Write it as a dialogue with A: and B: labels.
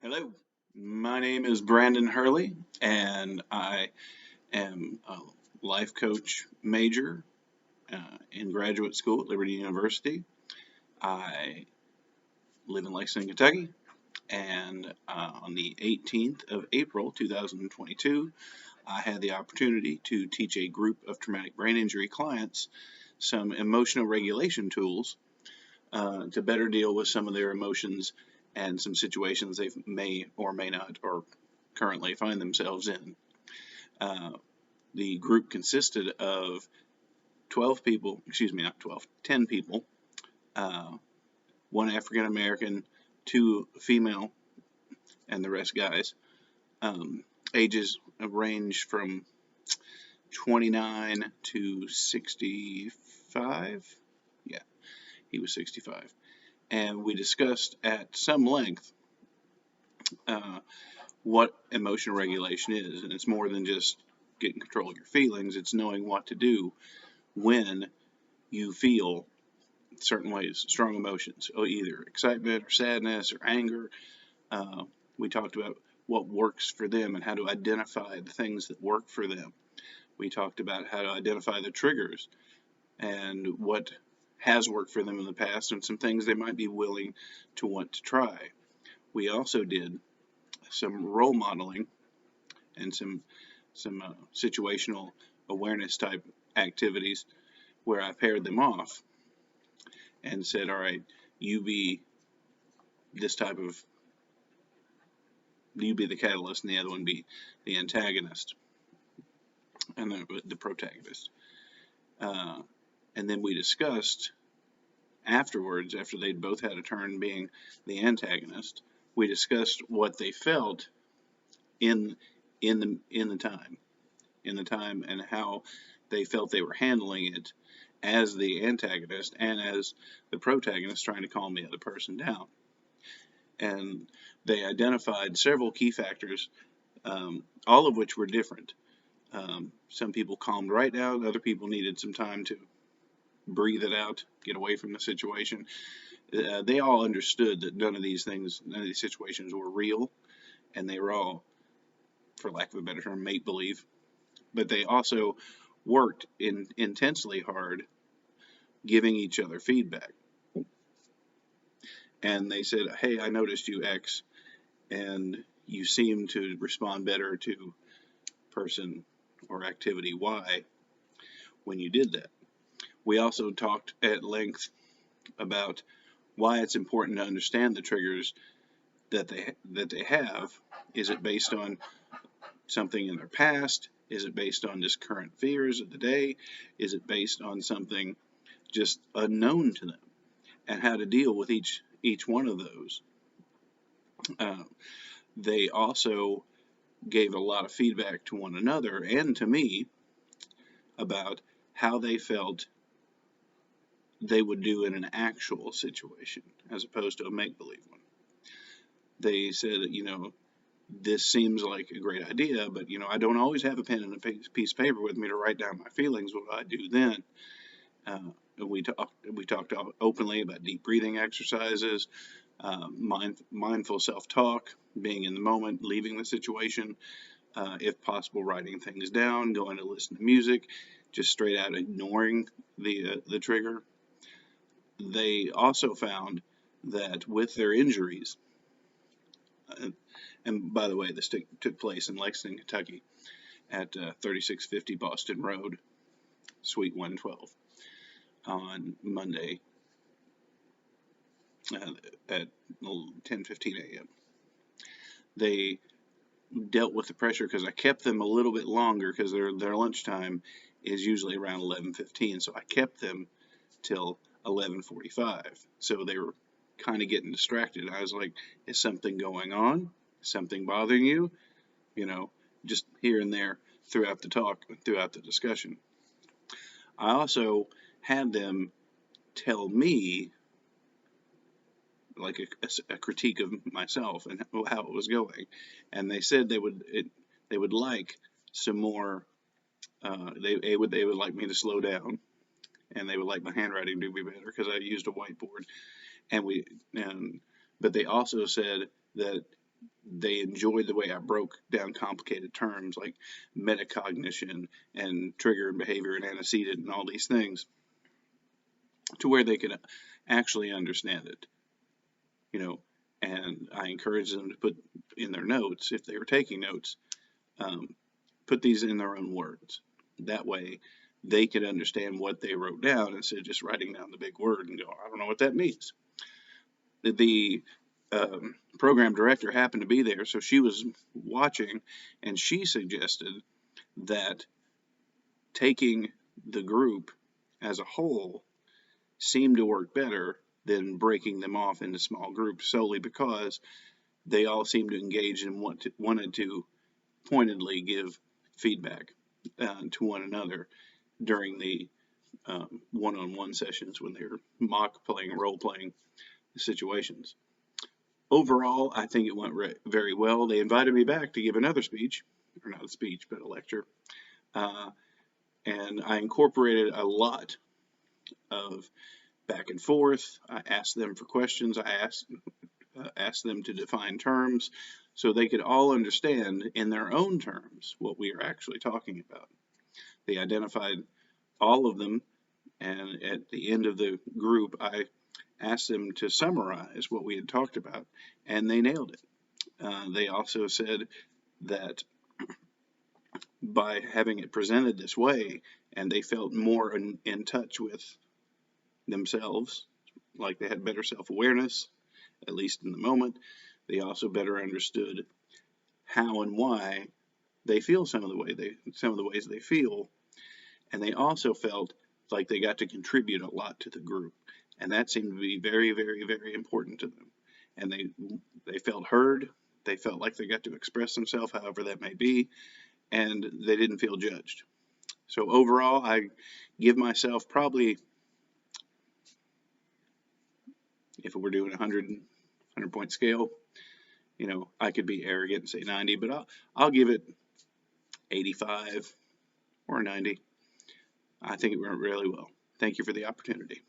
A: Hello, my name is Brandon Hurley, and I am a life coach major in graduate school at Liberty University. I live in Lexington, Kentucky, and on the 18th of April 2022, I had the opportunity to teach a group of traumatic brain injury clients some emotional regulation tools to better deal with some of their emotions and some situations they may or may not or currently find themselves in. Uh, the group consisted of 12 people, excuse me, not 12, 10 people, uh, one African American, two female, and the rest guys. Ages range from 29 to 65. Yeah, he was 65. And we discussed at some length uh, what emotion regulation is. And it's more than just getting control of your feelings, it's knowing what to do when you feel certain ways, strong emotions, or either excitement or sadness or anger. Uh, we talked about what works for them and how to identify the things that work for them. We talked about how to identify the triggers and what has worked for them in the past and some things they might be willing to want to try. We also did some role modeling and some situational awareness type activities where I paired them off and said, all right, you be this type of, you be the catalyst and the other one be the antagonist and the protagonist. Uh, and then we discussed afterwards, after they'd both had a turn being the antagonist, we discussed what they felt in in the time and how they felt they were handling it as the antagonist and as the protagonist trying to calm the other person down. And they identified several key factors, all of which were different. Some people calmed right down, other people needed some time to breathe it out, get away from the situation. They all understood that none of these situations were real, and they were all, for lack of a better term, make believe. But they also worked intensely hard giving each other feedback. And they said, hey, I noticed you X, and you seem to respond better to person or activity Y when you did that. We also talked at length about why it's important to understand the triggers that they have. Is it based on something in their past? Is it based on just current fears of the day? Is it based on something just unknown to them? And how to deal with each one of those. Uh, they also gave a lot of feedback to one another and to me about how they felt they would do in an actual situation as opposed to a make believe one. They said that, this seems like a great idea, but, I don't always have a pen and a piece of paper with me to write down my feelings. What do I do then? Uh, we talked openly about deep breathing exercises, mindful self-talk, being in the moment, leaving the situation, if possible, writing things down, going to listen to music, just straight out ignoring the trigger. They also found that with their injuries, uh, and by the way, this took place in Lexington, Kentucky, at 3650 Boston Road, Suite 112, on Monday uh, at 10:15 a.m. They dealt with the pressure because I kept them a little bit longer because their lunchtime is usually around 11:15, so I kept them till 11:45. So they were kind of getting distracted. I was like, "Is something going on? Something bothering you?" You know, just here and there throughout the talk, throughout the discussion. I also had them tell me like a critique of myself and how it was going, and they said they would like some more. They would like me to slow down, and they would like my handwriting to be better because I used a whiteboard. And we and but they also said that they enjoyed the way I broke down complicated terms like metacognition and trigger and behavior and antecedent and all these things, to where they could actually understand it, you know. And I encouraged them to put in their notes, if they were taking notes, put these in their own words. That way they could understand what they wrote down instead of just writing down the big word and go, I don't know what that means. The program director happened to be there, so she was watching, and she suggested that taking the group as a whole seemed to work better than breaking them off into small groups, solely because they all seemed to engage and wanted to pointedly give feedback to one another during the one-on-one sessions when they were mock playing, role playing situations. Overall, I think it went very well. They invited me back to give another speech, or not a speech, but a lecture. And I incorporated a lot of back and forth. I asked them for questions. I asked them to define terms so they could all understand in their own terms what we are actually talking about. They identified all of them, and at the end of the group, I asked them to summarize what we had talked about, and they nailed it. They also said that by having it presented this way, and they felt more in touch with themselves, like they had better self-awareness, at least in the moment. They also better understood how and why they feel some of the ways they feel, and they also felt like they got to contribute a lot to the group, and that seemed to be very, very, very important to them. And they felt heard. They felt like they got to express themselves, however that may be, and they didn't feel judged. So overall, I give myself probably, if we're doing a 100-point scale, I could be arrogant and say 90, but I'll give it 85 or 90. I think it went really well. Thank you for the opportunity.